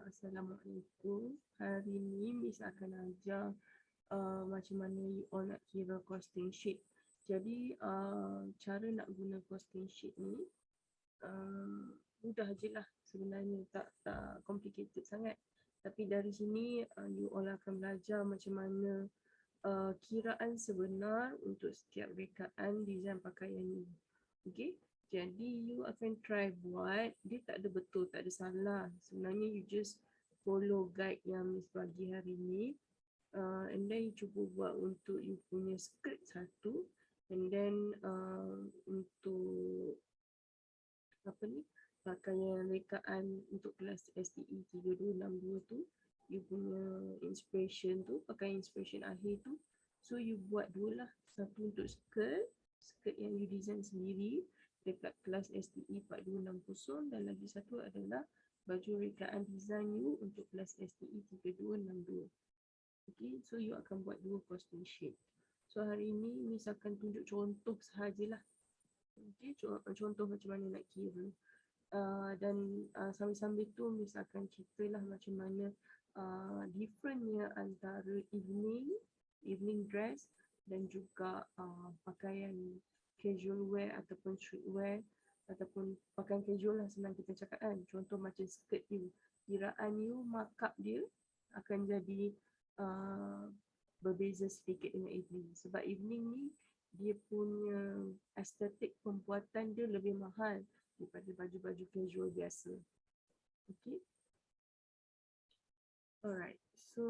Assalamualaikum. Hari ni Miss akan ajar macam mana you all nak kira costing sheet. Jadi cara nak guna costing sheet ni mudah je lah sebenarnya, tak complicated sangat. Tapi dari sini you all akan belajar macam mana kiraan sebenar untuk setiap rekaan design pakaian ni. Okay, jadi you akan try buat, dia tak ada betul, tak ada salah. Sebenarnya you just follow guide yang Miss bagi hari ni. And then you cuba buat untuk you punya skirt satu, and then untuk apa ni, pakaian rekaan untuk kelas STE 3262 tu, you punya inspiration tu, pakai inspiration akhir tu. So you buat dua lah, satu untuk skirt yang you design sendiri dekat kelas STE 4260, dan lagi satu adalah baju rekaan design you untuk kelas STE 3262. Okay, so you akan buat dua costing sheet. So hari ini Miss akan tunjuk contoh sahajalah. Okay, contoh macam mana nak kira. Dan sambil-sambil tu Miss akan ceritalah macam mana differentnya antara evening dress dan juga pakaian casual wear ataupun street wear, ataupun pakaian casual lah, senang kita cakap kan. Contoh macam skirt you, kiraan you markup dia akan jadi berbeza sedikit dengan evening. Sebab evening ni dia punya estetik pembuatan dia lebih mahal daripada baju-baju casual biasa. Okay. Alright. So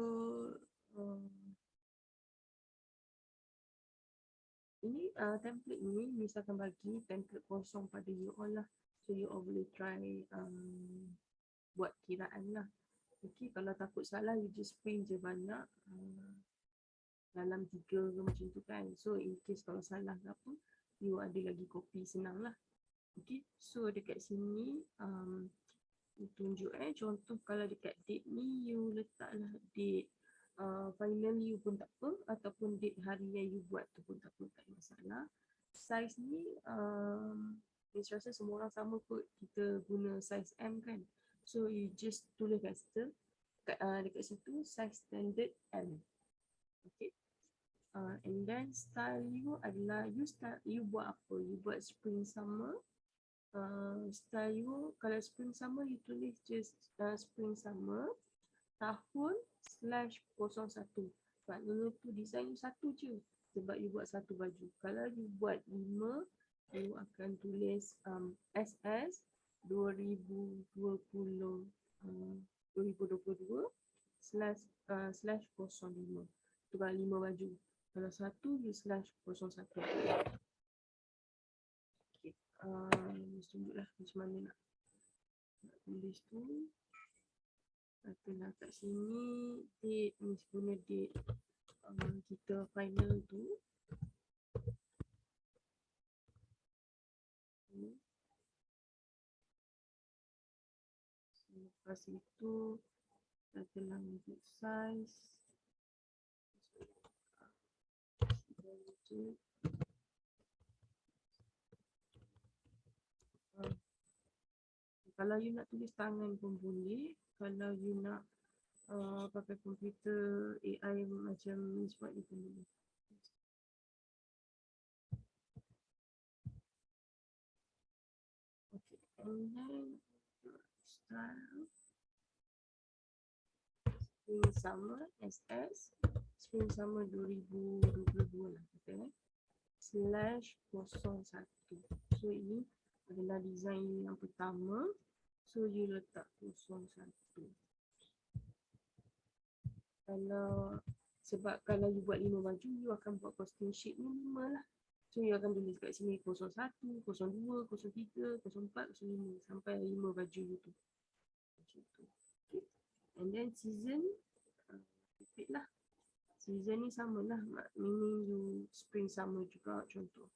ini template ni Miss akan bagi template kosong pada you all lah. So you all boleh try buat kiraan lah. Okay, kalau takut salah you just print je banyak dalam 3 ke macam tu kan. So in case kalau salah ke apa, you ada lagi copy, senang lah. Okay, so dekat sini tunjuk contoh. Kalau dekat date ni you letaklah date final you pun tak apa, ataupun date hari yang you buat tu pun tak apa, tak ada masalah. Size ni Miss rasa semua orang sama kot, kita guna size M kan. So you just tulis dekat situ size standard M. Okay. And then style you adalah you buat apa? You buat spring summer. Style you, kalau spring summer you tulis just spring summer tahun /01. Maknanya tu design you satu je, sebab you buat satu baju. Kalau you buat 5, you akan tulis SS 2022 /05. Tu kalau 5 baju. Kalau satu you /01. Okay. Tunjuklah macam mana nak tulis tu. Katalah kat sini date, Miss guna date kita final tu. Lepas itu katalah untuk size kalau you nak tulis tangan pun boleh. Kalau you nak pakai komputer AI macam Miss buat ni pun boleh. Okay, and then style spring summer SS spring summer 2022 lah kita /01. So ini adalah design yang pertama. So you letak 01. Sebab kalau you buat 5 baju, you akan buat costing sheet ni 5 lah. So you akan tulis kat sini 01, 02, 03, 04, 05 sampai 5 baju tu. Macam tu. Okay. And then season repeat lah. Season ni sama lah, meaning you spring summer juga contoh.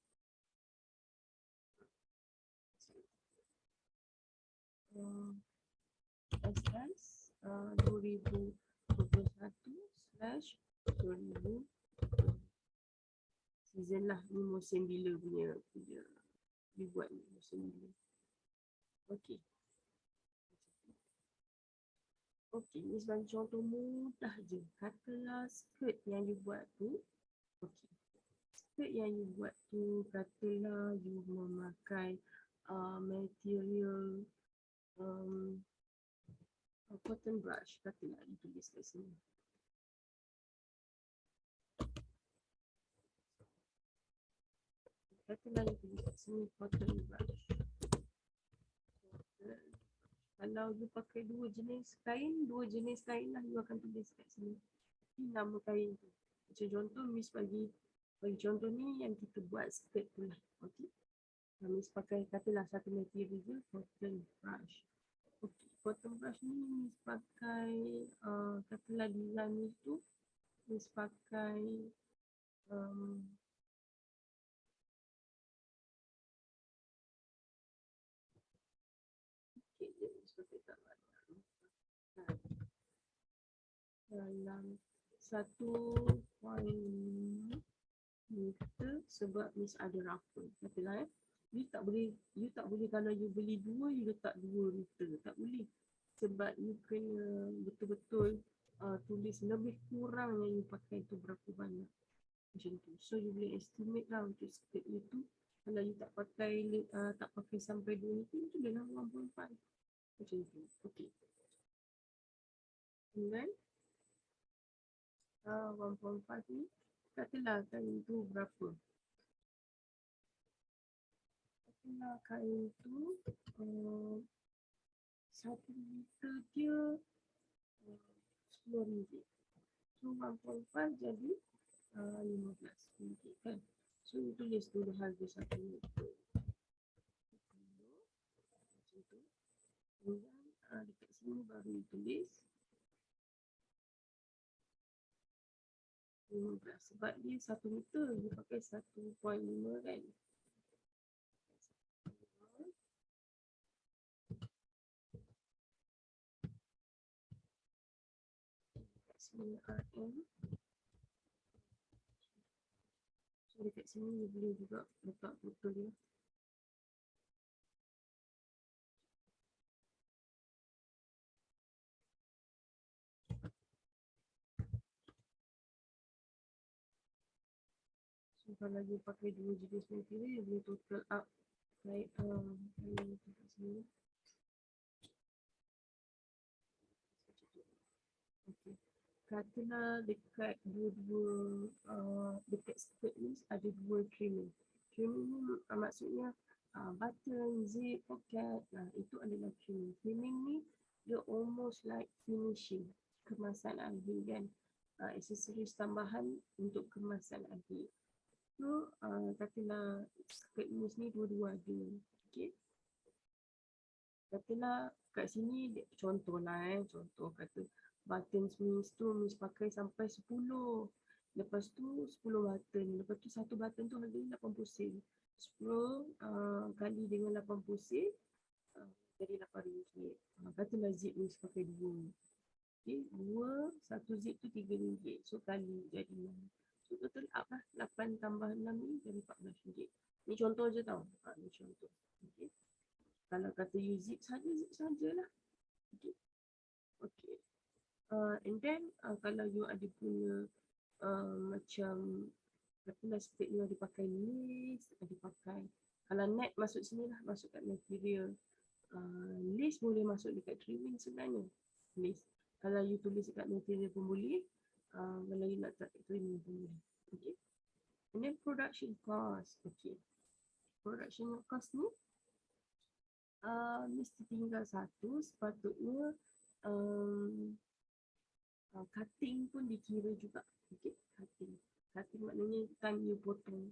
SS 2021 /2000. Season lah, ni musim bila punya dibuat ni, musim bila. Okay. Okey, ni sebagai contoh mudah je. Katalah skirt yang you buat tu, okey. Skirt yang you buat tu, katalah you memakai material um, cotton brush, katalah you tulis kat sini. Katalah you tulis kat sini cotton brush. Kalau you pakai dua jenis kain lah you akan tulis kat sini. Ini nama kain tu. Macam contoh Miss bagi contoh ni yang kita buat skirt tu lah. Okey. Miss pakai katalah satu material je cotton brush. Okey, cotton brush ni Miss pakai katalah design ni tu Miss pakai um, sikit je Miss pakai tak banyak. Dalam 1.5 meter sebab Miss ada ruffle. Katalah you tak boleh kalau you beli dua you letak 2 meter, tak boleh. Sebab you kena betul-betul tulis lebih kurang yang you pakai tu berapa banyak. Macam tu. So you boleh estimate lah untuk skirt you tu. Kalau you tak pakai sampai 2 meter tu dalam 1.5. Macam tu. Okay. And then 1.5 ni katalah kain tu berapa? Katalah kain tu 1 meter dia RM10. So 1.5 jadi RM15 kan. So you tulis dulu harga 1 meter. Macam tu. Kemudian dekat sini baru you tulis 15 sebab dia 1 meter dia pakai 1.5 kan. Dekat sini RM. So dekat sini you boleh juga letak total dia. So kalau you pakai dua jenis material you boleh total up like dekat sini. Okay. Katalah dekat dekat skirt ni ada dua trimming. Trimming ni maksudnya button, zip, pocket. Itu adalah trimming. Trimming ni dia almost like finishing, kemasan akhir kan. Aksesoris tambahan untuk kemasan akhir. So katalah skirt ni dua-dua ada. Okay. Katalah kat sini contoh lah contoh kata button Miss tu Miss pakai sampai 10. Lepas tu 10 button. Lepas tu satu button tu harganya 80 sen. 10 kali dengan 80 sen jadi RM8. Katalah zip Miss pakai 2. Okay, 2, satu zip tu RM3. So kali jadi 6. So total up lah. 8 tambah 6 ni jadi RM14. Ni contoh je tau. Ni contoh. Okay. Kalau kata you zip sajalah. Okay. Okay. And then kalau you ada punya macam katalah skirt you ada pakai lace, ada pakai kalau net masuk sini lah, masuk kat material. Lace boleh masuk dekat trimming sebenarnya. Lace. Kalau you tulis dekat material pun boleh. Kalau you nak tak trimming pun boleh. Okay. And then production cost. Okay. Production cost ni mesti tinggal satu. Sepatutnya cutting pun dikira juga. Okay, cutting. Cutting maknanya time you potong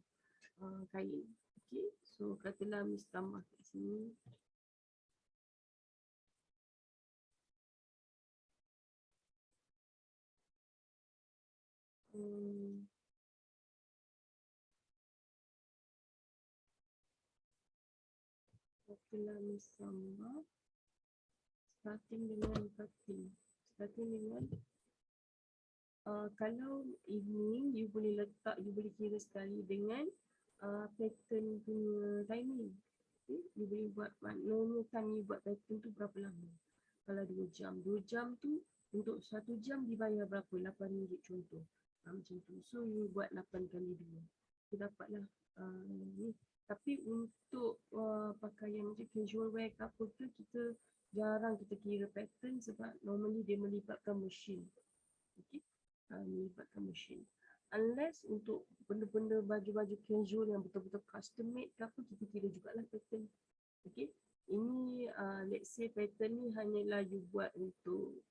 kain. Okay, so katalah Miss tambah kat sini. Katalah Miss tambah. Starting dengan cutting. Starting dengan kalau evening you boleh letak, you boleh kira sekali dengan pattern punya timing. Okay? You boleh buat maknanya time you buat pattern tu berapa lama. Kalau 2 jam. 2 jam tu untuk 1 jam dibayar berapa? RM8 contoh. Macam tu. So you buat 8 kali 2. You dapatlah ni. Tapi untuk pakaian macam casual wear ke apa ke, kita jarang kita kira pattern sebab normally dia melibatkan mesin. Okay. Melibatkan mesin. Unless untuk benda-benda baju-baju casual yang betul-betul custom made ke apa, kita kira jugalah pattern. Okay. Ini let's say pattern ni hanyalah you buat untuk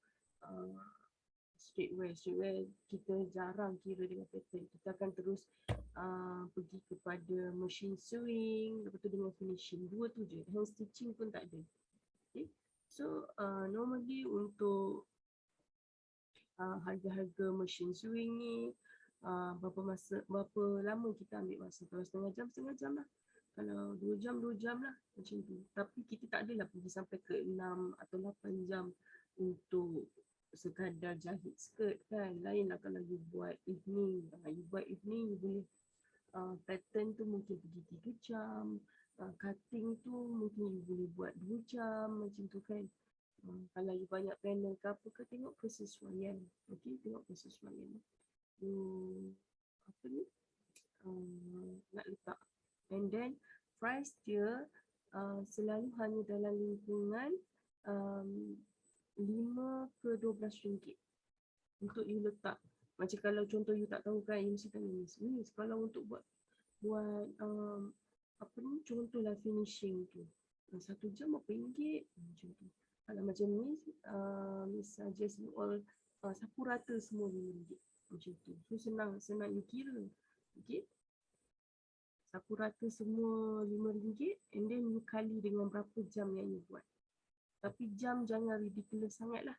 streetwear. Streetwear kita jarang kira dengan pattern. Kita akan terus pergi kepada machine sewing, lepas tu dengan finishing. Dua tu je. Hand stitching pun tak ada. Okay. So normally untuk harga-harga machine sewing ni berapa lama kita ambil masa. Kalau setengah jam lah. Kalau 2 jam lah macam tu. Tapi kita tak adalah pergi sampai ke 6 atau 8 jam untuk sekadar jahit skirt kan. Lain lah kalau you buat evening. You buat evening you boleh pattern tu mungkin pergi 3 jam. Cutting tu mungkin you boleh buat 2 jam macam tu kan. Kalau you banyak panel ke apa ke, tengok kesesuaian. Okay, tengok kesesuaian. You apa ni nak letak. And then price dia selalu hanya dalam lingkungan 5 ke 12 ringgit untuk you letak. Macam kalau contoh you tak tahu kan, you mesti tanya ni kalau untuk buat apa ni, contohlah finishing tu 1 jam berapa ringgit macam tu. Kalau macam ni Miss suggest you all sapu rata semua RM5 macam tu. So senang you kira. Okay. Sapu rata semua RM5 and then you kali dengan berapa jam yang you buat. Tapi jam jangan ridiculous sangat lah.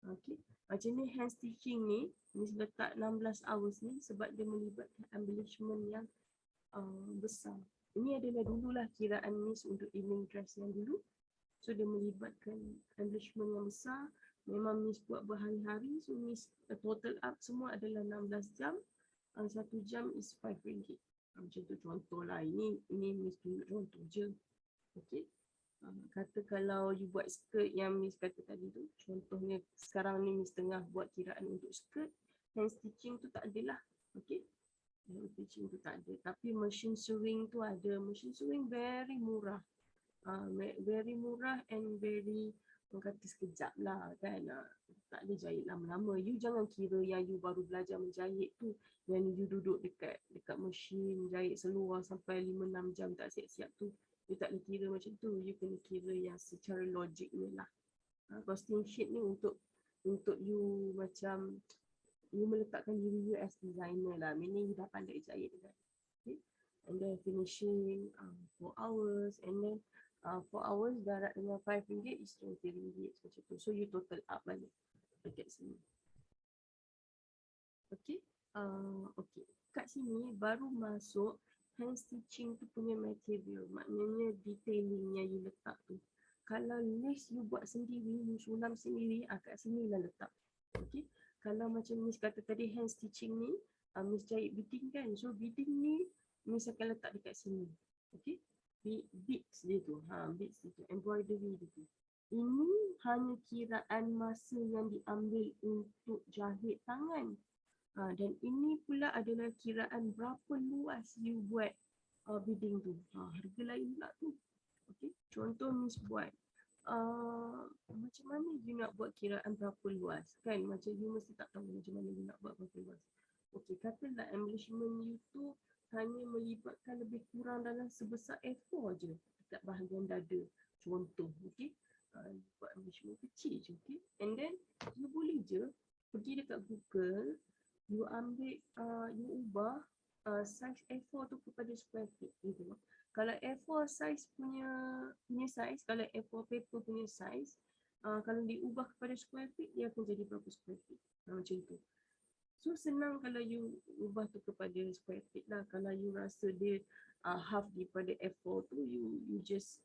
Okay. Macam ni hand stitching ni, Miss letak 16 hours ni sebab dia melibatkan embellishment yang besar. Ini adalah dululah kiraan Miss untuk evening dress yang dulu. So dia melibatkan embellishment yang besar. Memang Miss buat berhari-hari. So Miss total up semua adalah 16 jam. 1 jam is RM5. Macam tu contoh lah. Ini Miss tunjuk contoh je. Okay. Kata kalau you buat skirt yang Miss kata tadi tu. Contohnya sekarang ni Miss tengah buat kiraan untuk skirt. Hand stitching tu tak adalah. Okay. Hand stitching tu tak ada. Tapi machine sewing tu ada. Machine sewing very murah. Very murah and very orang kata sekejap lah kan. Tak ada jahit lama-lama. You jangan kira yang you baru belajar menjahit tu, yang you duduk dekat mesin jahit seluar sampai 5-6 jam tak siap-siap tu. You tak boleh kira macam tu. You kena kira yang secara logik ni lah. Costing sheet ni untuk you macam you meletakkan diri you as designer lah. Meaning you dah pandai jahit kan. Okay. And then finishing 4 hours and then 4 hours darat dengan RM5 is RM20 macam tu. So you total up balik dekat sini. Okay. Okay. Kat sini baru masuk hand stitching tu punya material. Maknanya detailing yang you letak tu. Kalau lace you buat sendiri, you sulam sendiri, kat sini lah letak. Okay. Kalau macam Miss kata tadi hand stitching ni, Miss jahit beading kan. So beading ni Miss akan letak dekat sini. Okay. Beads dia tu, beads dia tu, embroidery dia tu. Ini hanya kiraan masa yang diambil untuk jahit tangan. Dan ini pula adalah kiraan berapa luas you buat beading tu. Harga lain pula tu. Okay. Contoh Miss buat macam mana you nak buat kiraan berapa luas kan? Macam you mesti tak tahu macam mana you nak buat berapa luas. Okay, katalah embellishment you tu hanya melibatkan lebih kurang dalam sebesar A4 je dekat bahagian dada. Contoh, okay. Buat embellishment kecil je, okay. And then, you boleh je pergi dekat Google, you ambil, you ubah size A4 tu kepada square feet. Gitu. Kalau A4 size punya size, kalau A4 paper punya size, kalau diubah kepada square feet, dia akan jadi berapa square feet. Macam tu. So senang kalau you ubah tu kepada square feet lah. Kalau you rasa dia half daripada F4 tu, you just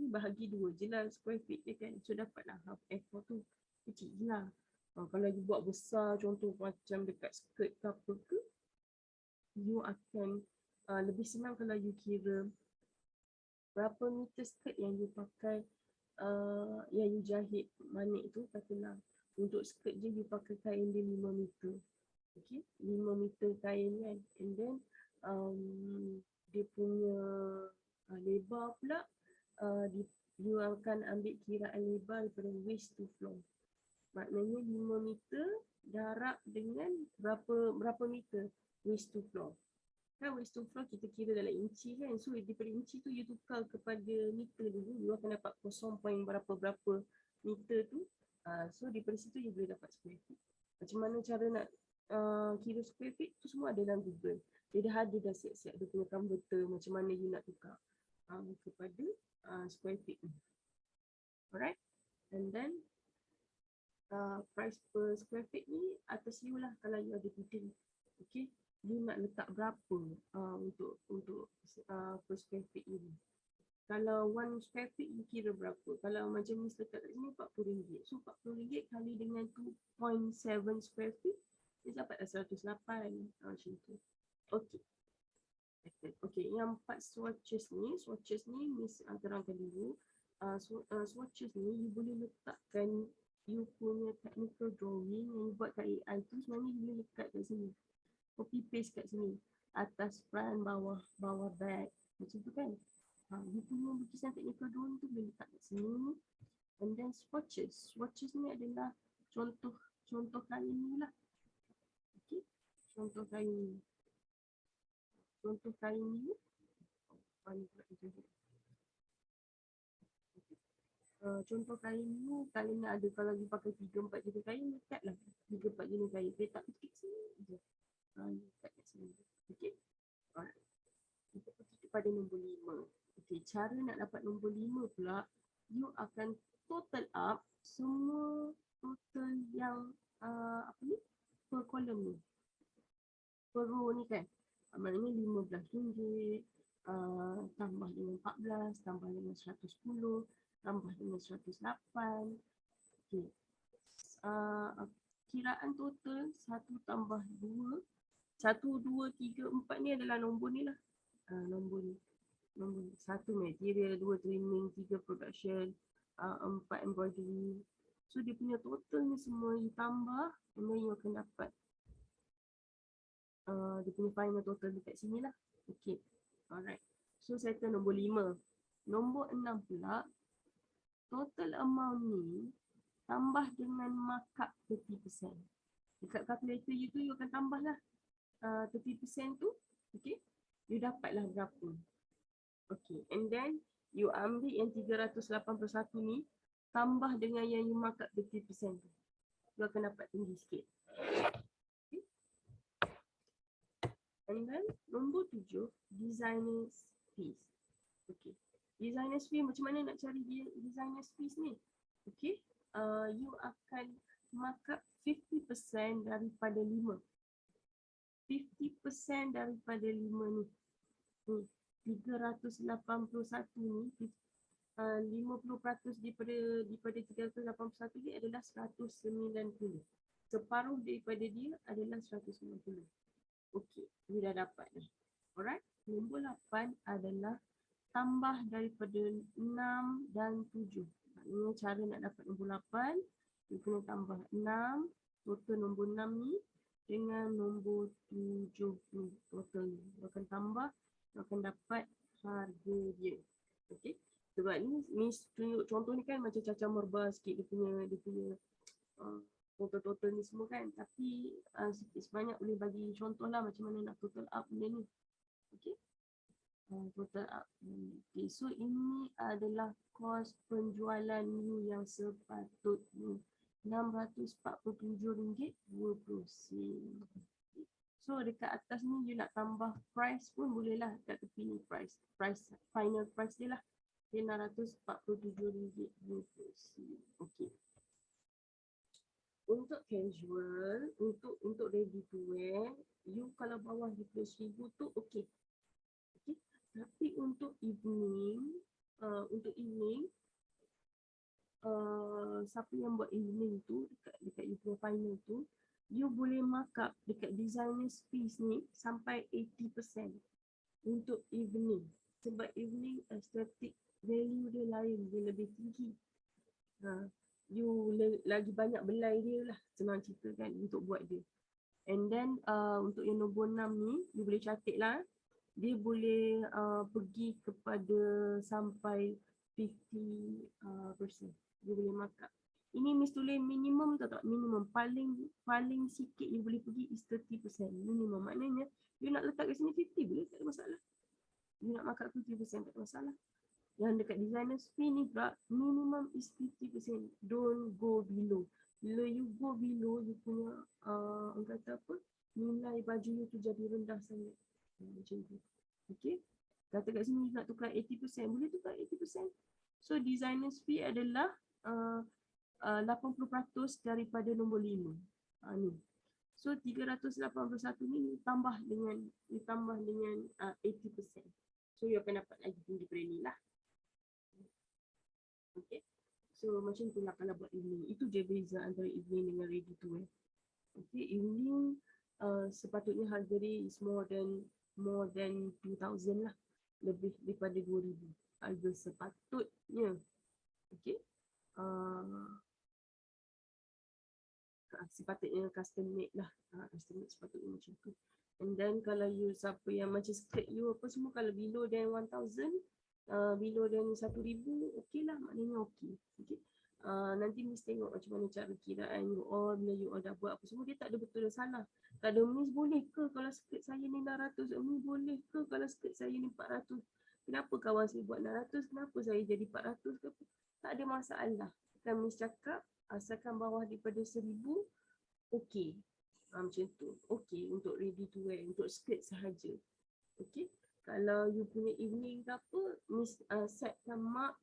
bahagi 2 je lah square feet dia kan. So dapatlah half F4 tu. Kecil je lah. Kalau you buat besar contoh macam dekat skirt ke apa ke, you akan lebih senang kalau you kira berapa meter skirt yang you pakai yang you jahit manik tu, katalah untuk skirt je you pakai kain dia 5 meter. Okay, 5 meter kain kan. And then dia punya lebar pula, you akan ambil kiraan lebar daripada waist to floor. Maknanya 5 meter darab dengan berapa meter waist to floor. Kan waist to floor kita kira dalam inci kan. So daripada inci tu you tukar kepada meter dulu, you akan dapat 0. berapa meter tu. So daripada situ you boleh dapat square feet. Macam mana cara nak kira square feet tu semua ada dalam Google. Dia dah ada dah siap-siap dia punya converter macam mana you nak tukar kepada square feet ni. Alright. And then price per square feet ni atas you lah kalau you ada bidding. Okay, you nak letak berapa untuk per square feet you. Kalau 1 square feet you kira berapa. Kalau macam ni letak kat sini RM40. So RM40 kali dengan 2.7 square feet dia dapat 108 macam tu. Okay. Okay, yang 4 swatches ni Miss terangkan dulu. Swatches ni you boleh letakkan you punya technical drawing yang you buat kat AI tu, sebenarnya you boleh letak kat sini, copy paste kat sini, atas front, bawah back macam tu kan. You punya lukisan technical drawing tu boleh letak kat sini. And then swatches ni adalah contoh kain ni lah. Okay, contoh kain ni contoh kain ni, kain ni ada, kalau you pakai 3-4 jenis kain, letak lah 3-4 jenis kain. Dia tak klik sini je. Letak kat sini. Okay. Alright. Kita pergi kepada nombor 5. Okay, cara nak dapat nombor 5 pula, you akan total up semua total yang per kolom ni. Per row ni kan. Maknanya RM15, tambah dengan 14, tambah dengan 110, tambah dengan 108. Okay. Kiraan total 1 tambah 2. 1, 2, 3, 4 ni adalah nombor ni lah. Nombor ni. 1 material, 2 trimming, 3 production, 4 embroidery. So dia punya total ni semua you tambah, and then you akan dapat dia punya final total dekat sini lah. Okay. Alright. So settle nombor 5. Nombor 6 pula, total amount ni tambah dengan markup 30%. Dekat calculator you tu you akan tambah lah 30% tu. Okay. You dapatlah berapa. Okay. And then you ambil yang 381 ni, tambah dengan yang you markup 30% tu. You akan dapat tinggi sikit. And then nombor 7, designer's fees. Okay. Designer's fee, macam mana nak cari designer's fees ni? Okay. You akan markup 50% daripada 5. 50% daripada 5 ni. 381 ni, 50% daripada 381 ni adalah 190. Separuh daripada dia adalah 190. Okey, you dah dapat dah. Alright, nombor 8 adalah tambah daripada 6 dan 7. Maknanya cara nak dapat nombor 8, you kena tambah 6, total nombor 6 ni, dengan nombor 7 ni, total ni. You akan tambah, you akan dapat harga dia. Okey, sebab ni Miss tunjuk contoh ni kan macam cacah merba sikit dia punya total ni semua kan, tapi sebanyak boleh bagi contoh lah macam mana nak total up benda ni. Okay, total up. Okay, so ini adalah kos penjualan you yang sepatutnya RM647.20. So dekat atas ni you nak tambah price pun boleh lah, kat tepi ni price final price dia lah, RM647.20. Okay. Untuk casual, untuk ready to wear, you kalau bawah RM12,000 tu okey. Okay. Tapi untuk evening, siapa yang buat evening tu dekat you punya final tu, you boleh markup dekat designer's fees ni sampai 80% untuk evening. Sebab evening aesthetic value dia lain, dia lebih tinggi. You lagi banyak belai dia lah, senang cerita kan, untuk buat dia. And then untuk yang nombor 6 ni, you boleh catat lah. Dia boleh pergi kepada sampai 50%. Dia boleh mark up. Ini Miss tulis minimum tak? Minimum. Paling sikit you boleh pergi is 30%. Minimum. Maknanya you nak letak kat sini 50 boleh, tak ada masalah. You nak mark up 50% tak ada masalah. Yang dekat designer's fee ni pula, minimum is 50%. Don't go below. Bila you go below, you punya orang kata apa, nilai baju you tu jadi rendah sangat. Macam tu. Okay. Kata kat sini nak tukar 80%, boleh tukar 80%. So designer's fee adalah 80% daripada nombor 5. Ni. So 381 ni ditambah dengan 80%. So you akan dapat lagi tinggi daripada ni lah. Okay. So macam tu lah kalau buat evening. Itu je beza antara evening dengan ready to wear. Okay, evening sepatutnya harga dia is more than 2,000 lah. Lebih daripada 2,000 harga sepatutnya. Okay. Sepatutnya custom made lah. Custom made sepatutnya macam tu. And then kalau you siapa yang macam skirt you apa semua, kalau below than 1,000, below than 1,000, okey lah, maknanya okey. Okay. Nanti Miss tengok macam mana cara kiraan you all, bila you all dah buat apa semua, dia tak ada betul dan salah. Tak ada Miss boleh ke kalau skirt saya ni 600, Miss boleh ke kalau skirt saya ni 400. Kenapa kawan saya buat 600, kenapa saya jadi 400 ke apa? Tak ada masalah. Kan Miss cakap, asalkan bawah daripada 1,000, okey. Macam tu. Okey untuk ready to wear, untuk skirt sahaja. Okey. Kalau you punya evening ke apa, Miss setkan mark,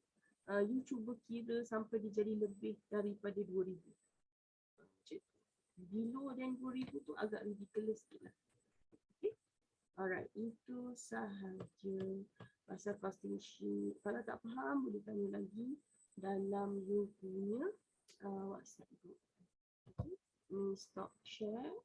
you cuba kira sampai dia jadi lebih daripada 2,000. Macam tu. Below dan 2,000 tu agak ridiculous sikit lah. Okay. Alright, itu sahaja pasal costing sheet. Kalau tak faham, boleh tanya lagi dalam you punya WhatsApp group. Okay. Stop share.